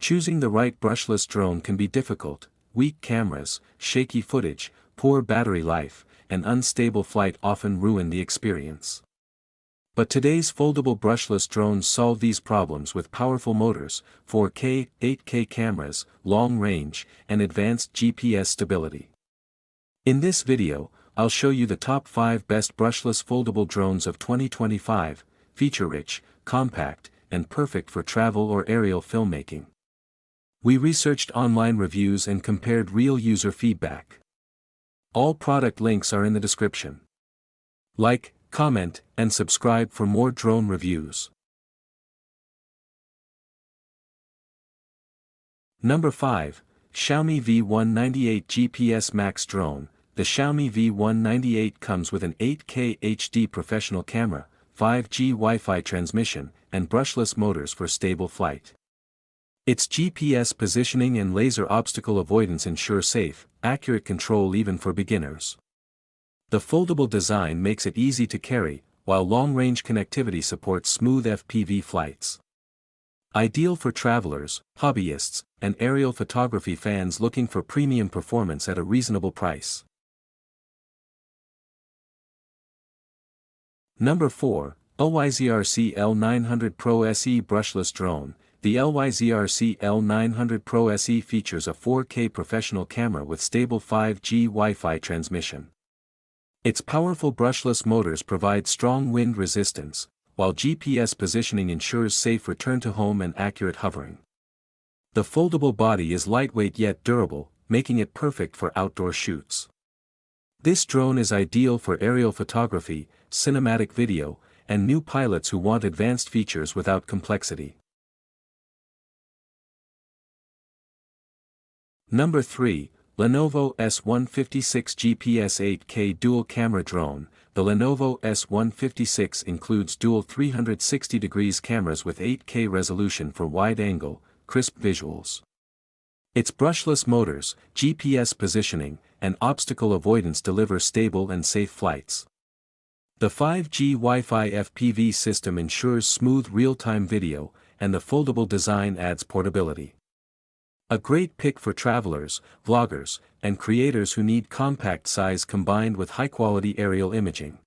Choosing the right brushless drone can be difficult. Weak cameras, shaky footage, poor battery life, and unstable flight often ruin the experience. But today's foldable brushless drones solve these problems with powerful motors, 4K, 8K cameras, long range, and advanced GPS stability. In this video, I'll show you the top 5 best brushless foldable drones of 2025, feature-rich, compact, and perfect for travel or aerial filmmaking. We researched online reviews and compared real user feedback. All product links are in the description. Like, comment, and subscribe for more drone reviews. Number 5. Xiaomi V198 GPS Max Drone. The Xiaomi V198 comes with an 8K HD professional camera, 5G Wi-Fi transmission, and brushless motors for stable flight. Its GPS positioning and laser obstacle avoidance ensure safe, accurate control even for beginners. The foldable design makes it easy to carry, while long-range connectivity supports smooth FPV flights. Ideal for travelers, hobbyists, and aerial photography fans looking for premium performance at a reasonable price. Number 4. LYZRC L900 Pro SE Brushless Drone. The LYZRC L900 Pro SE features a 4K professional camera with stable 5G Wi-Fi transmission. Its powerful brushless motors provide strong wind resistance, while GPS positioning ensures safe return to home and accurate hovering. The foldable body is lightweight yet durable, making it perfect for outdoor shoots. This drone is ideal for aerial photography, cinematic video, and new pilots who want advanced features without complexity. Number 3. Lenovo S156 GPS 8K Dual Camera Drone. The Lenovo S156 includes dual 360° cameras with 8K resolution for wide-angle, crisp visuals. Its brushless motors, GPS positioning, and obstacle avoidance deliver stable and safe flights. The 5G Wi-Fi FPV system ensures smooth real-time video, and the foldable design adds portability. A great pick for travelers, vloggers, and creators who need compact size combined with high-quality aerial imaging.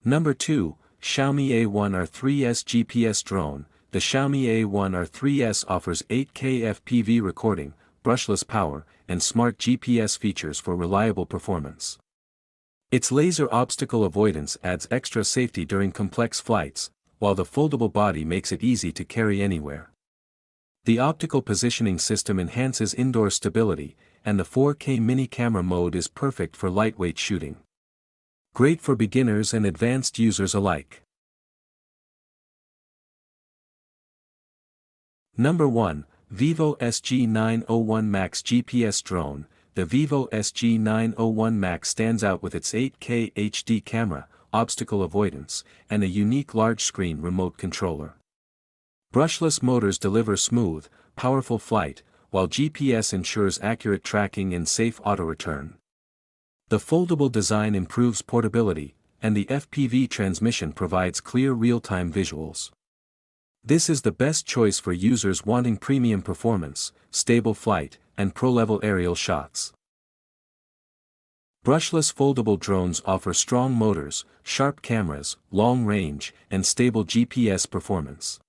Number 2. Xiaomi A1R 3S GPS Drone. The Xiaomi A1R 3S offers 8K FPV recording, brushless power, and smart GPS features for reliable performance. Its laser obstacle avoidance adds extra safety during complex flights, while the foldable body makes it easy to carry anywhere. The optical positioning system enhances indoor stability, and the 4K mini camera mode is perfect for lightweight shooting. Great for beginners and advanced users alike. Number 1. VIVO SG901 Max GPS Drone. The VIVO SG901 Max stands out with its 8K HD camera, obstacle avoidance, and a unique large-screen remote controller. Brushless motors deliver smooth, powerful flight, while GPS ensures accurate tracking and safe auto-return. The foldable design improves portability, and the FPV transmission provides clear real-time visuals. This is the best choice for users wanting premium performance, stable flight, and pro-level aerial shots. Brushless foldable drones offer strong motors, sharp cameras, long range, and stable GPS performance.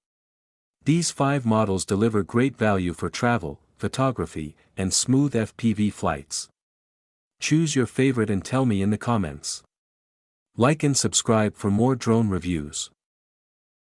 These 5 models deliver great value for travel, photography, and smooth FPV flights. Choose your favorite and tell me in the comments. Like and subscribe for more drone reviews.